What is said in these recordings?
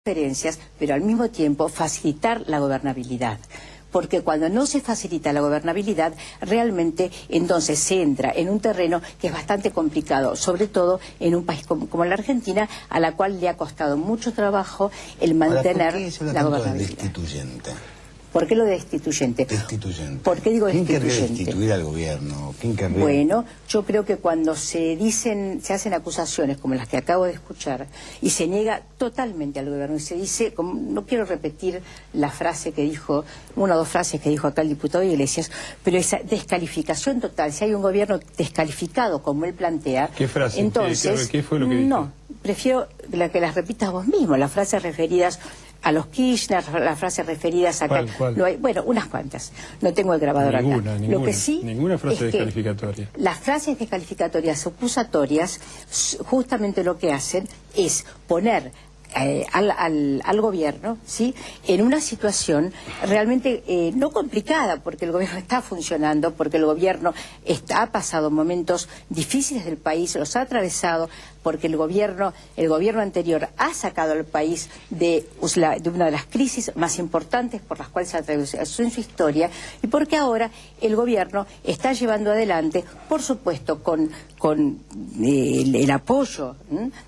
diferencias, pero al mismo tiempo facilitar la gobernabilidad. Porque cuando no se facilita la gobernabilidad, realmente entonces se entra en un terreno que es bastante complicado, sobre todo en un país como la Argentina, a la cual le ha costado mucho trabajo el mantener la gobernabilidad. Destituyente. ¿Por qué lo de destituyente? Destituyente. ¿Por qué digo ¿Quién destituyente? querría destituir al gobierno? ¿Quién querría? Bueno, yo creo que cuando se hacen acusaciones como las que acabo de escuchar y se niega totalmente al gobierno y se dice, no quiero repetir la frase que dijo, una o dos frases que dijo acá el diputado Iglesias, pero esa descalificación total, si hay un gobierno descalificado como él plantea, ¿Qué frase? Entonces, ¿Qué fue lo que dijo? No, prefiero que las repitas vos mismo, las frases referidas a los Kirchner, las frases referidas a... ¿Cuál? No hay, bueno, unas cuantas. No tengo el grabador acá. Lo que sí ninguna frase es que descalificatoria. las frases descalificatorias acusatorias justamente lo que hacen es poner al gobierno, ¿sí?, en una situación realmente no complicada, porque el gobierno está funcionando, porque el gobierno ha pasado momentos difíciles del país, los ha atravesado, porque el gobierno anterior ha sacado al país de una de las crisis más importantes por las cuales se atravesó en su historia, y porque ahora el gobierno está llevando adelante, por supuesto, con el apoyo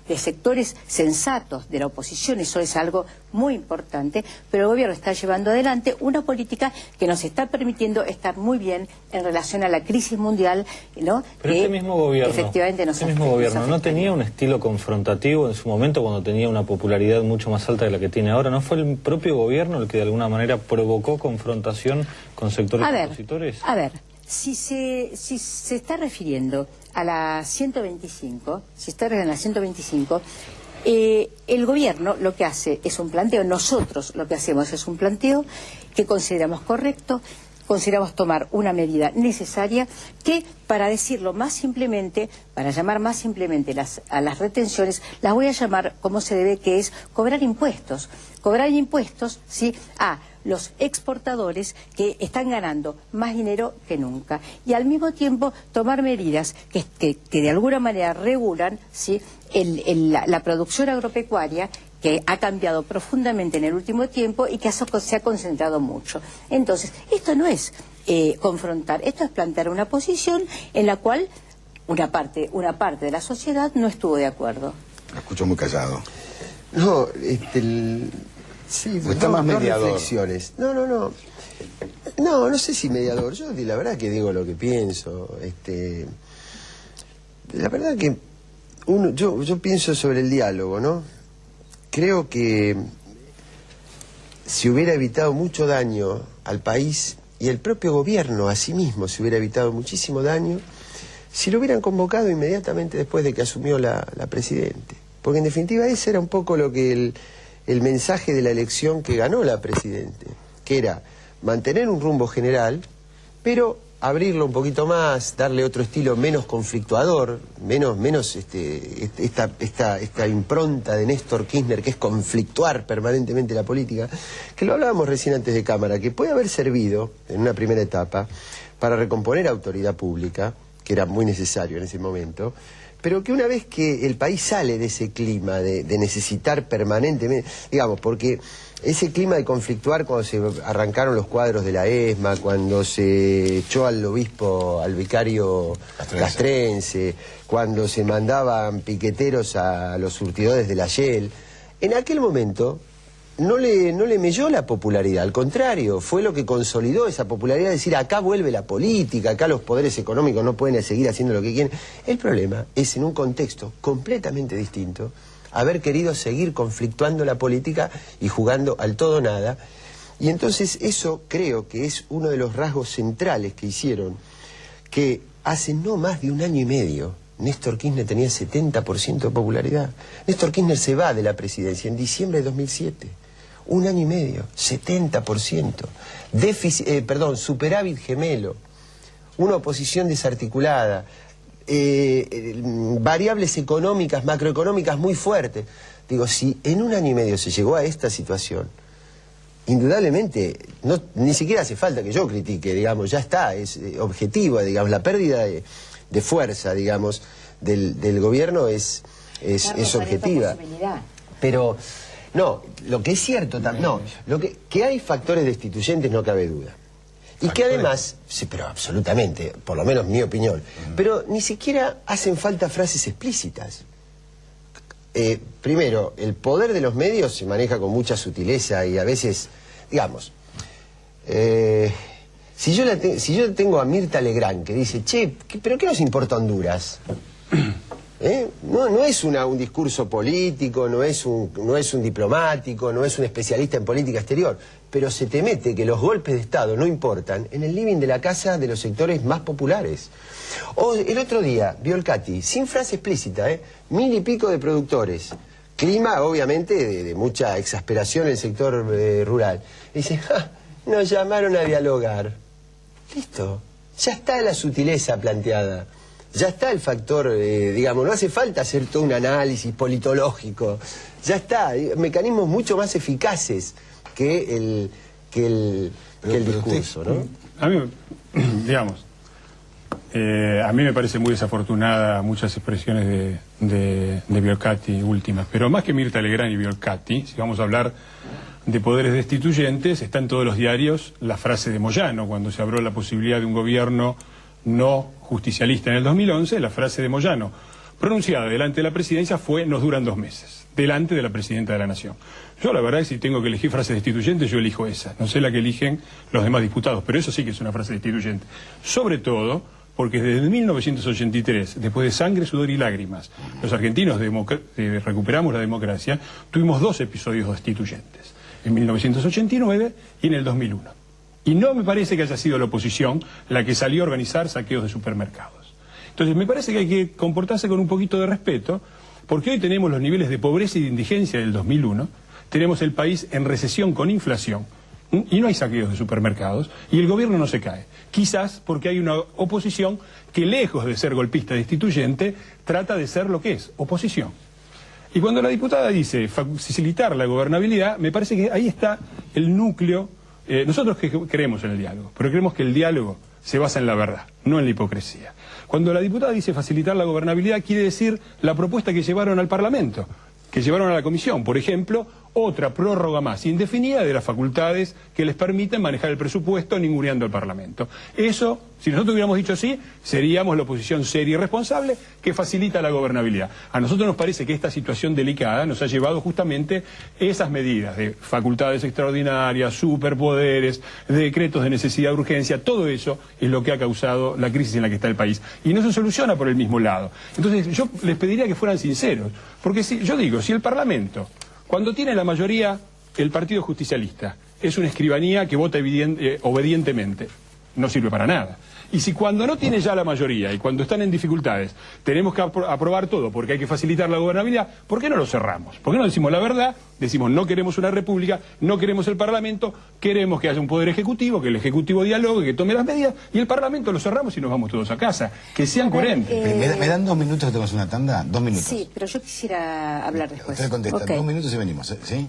de sectores sensatos de la oposición, eso es algo muy importante, pero el gobierno está llevando adelante una política que nos está permitiendo estar muy bien en relación a la crisis mundial, ¿no? Pero este mismo gobierno, efectivamente no tenía un estilo confrontativo en su momento cuando tenía una popularidad mucho más alta de la que tiene ahora. ¿No fue el propio gobierno el que de alguna manera provocó confrontación con sectores opositores? A ver, si se está refiriendo a la 125, el gobierno lo que hace es un planteo, nosotros lo que hacemos es un planteo que consideramos correcto, consideramos tomar una medida necesaria que, para decirlo más simplemente, para llamar más simplemente a las retenciones, las voy a llamar como se debe, que es cobrar impuestos. Cobrar impuestos, ¿sí?, a los exportadores que están ganando más dinero que nunca. Y al mismo tiempo tomar medidas que de alguna manera regulan, ¿sí?, la producción agropecuaria, que ha cambiado profundamente en el último tiempo y que se ha concentrado mucho. Entonces, esto no es confrontar, esto es plantear una posición en la cual una parte de la sociedad no estuvo de acuerdo. Lo escucho muy callado. No, sí, está más mediador. Reflexiones. No sé si mediador. Yo la verdad que digo lo que pienso. La verdad que yo pienso sobre el diálogo, ¿no? Creo que se hubiera evitado mucho daño al país y el propio gobierno a sí mismo se hubiera evitado muchísimo daño si lo hubieran convocado inmediatamente después de que asumió la Presidente. Porque en definitiva ese era un poco lo que el mensaje de la elección que ganó la Presidente, que era mantener un rumbo general, pero abrirlo un poquito más, darle otro estilo menos conflictuador, menos esta impronta de Néstor Kirchner, que es conflictuar permanentemente la política, que lo hablábamos recién antes de cámara, que puede haber servido en una primera etapa para recomponer autoridad pública, que era muy necesario en ese momento, pero que una vez que el país sale de ese clima de necesitar permanentemente, digamos, porque ese clima de conflictuar cuando se arrancaron los cuadros de la ESMA, cuando se echó al obispo, al vicario castrense, cuando se mandaban piqueteros a los surtidores de la Shell, en aquel momento no le melló la popularidad, al contrario, fue lo que consolidó esa popularidad, de decir, acá vuelve la política, acá los poderes económicos no pueden seguir haciendo lo que quieren. El problema es, en un contexto completamente distinto, haber querido seguir conflictuando la política y jugando al todo nada. Y entonces eso creo que es uno de los rasgos centrales que hicieron que hace no más de un año y medio Néstor Kirchner tenía 70% de popularidad. Néstor Kirchner se va de la presidencia en diciembre de 2007. Un año y medio, 70%. Superávit gemelo. Una oposición desarticulada. Variables económicas, macroeconómicas muy fuertes. Digo, si en un año y medio se llegó a esta situación, indudablemente, ni siquiera hace falta que yo critique, digamos, ya está, es objetivo, digamos, la pérdida de fuerza, digamos, del gobierno es objetiva. Pero No, lo que es cierto, no, que hay factores destituyentes no cabe duda. Y que además, sí, pero absolutamente, por lo menos mi opinión, pero ni siquiera hacen falta frases explícitas. Primero, el poder de los medios se maneja con mucha sutileza y a veces, digamos, si yo tengo a Mirta Legrand que dice, che, ¿pero qué nos importa Honduras? No es un discurso político, no es un diplomático, no es un especialista en política exterior, pero se te mete que los golpes de Estado no importan en el living de la casa de los sectores más populares. O el otro día, Biolcati, sin frase explícita, 1000 y pico de productores, clima obviamente de mucha exasperación en el sector rural, dice, nos llamaron a dialogar. Listo, ya está la sutileza planteada. Ya está el factor, digamos, no hace falta hacer todo un análisis politológico. Ya está, mecanismos mucho más eficaces que el discurso, ¿no? A mí, digamos, a mí me parece muy desafortunada muchas expresiones de Biolcati últimas, pero más que Mirta Legrand y Biolcati, si vamos a hablar de poderes destituyentes, está en todos los diarios la frase de Moyano, cuando se abrió la posibilidad de un gobierno no justicialista en el 2011, la frase de Moyano, pronunciada delante de la presidencia, fue: nos duran 2 meses, delante de la presidenta de la Nación. Yo la verdad es que si tengo que elegir frases destituyentes, yo elijo esa, no sé la que eligen los demás diputados, pero eso sí que es una frase destituyente. Sobre todo porque desde 1983, después de sangre, sudor y lágrimas, los argentinos recuperamos la democracia, tuvimos 2 episodios destituyentes, en 1989 y en el 2001. Y no me parece que haya sido la oposición la que salió a organizar saqueos de supermercados. Entonces me parece que hay que comportarse con un poquito de respeto, porque hoy tenemos los niveles de pobreza y de indigencia del 2001, tenemos el país en recesión con inflación, y no hay saqueos de supermercados, y el gobierno no se cae. Quizás porque hay una oposición que, lejos de ser golpista destituyente, trata de ser lo que es, oposición. Y cuando la diputada dice facilitar la gobernabilidad, me parece que ahí está el núcleo. Nosotros creemos en el diálogo, pero creemos que el diálogo se basa en la verdad, no en la hipocresía. Cuando la diputada dice facilitar la gobernabilidad, quiere decir la propuesta que llevaron al Parlamento, que llevaron a la Comisión. Por ejemplo, otra prórroga más indefinida de las facultades que les permiten manejar el presupuesto ninguneando al Parlamento. Eso, si nosotros hubiéramos dicho sí, seríamos la oposición seria y responsable que facilita la gobernabilidad. A nosotros nos parece que esta situación delicada nos ha llevado justamente esas medidas de facultades extraordinarias, superpoderes, decretos de necesidad de urgencia, todo eso es lo que ha causado la crisis en la que está el país. Y no se soluciona por el mismo lado. Entonces yo les pediría que fueran sinceros, porque si el Parlamento, cuando tiene la mayoría el Partido Justicialista, es una escribanía que vota obedientemente, no sirve para nada. Y si cuando no tiene ya la mayoría y cuando están en dificultades tenemos que aprobar todo porque hay que facilitar la gobernabilidad, ¿por qué no lo cerramos? ¿Por qué no decimos la verdad? Decimos no queremos una república, no queremos el Parlamento, queremos que haya un poder ejecutivo, que el Ejecutivo dialogue, que tome las medidas, y el Parlamento lo cerramos y nos vamos todos a casa. Que sean coherentes. ¿Me dan 2 minutos que tenemos una tanda? 2 minutos. Sí, pero yo quisiera hablar después. Usted contesta, Okay. 2 minutos y venimos, ¿sí?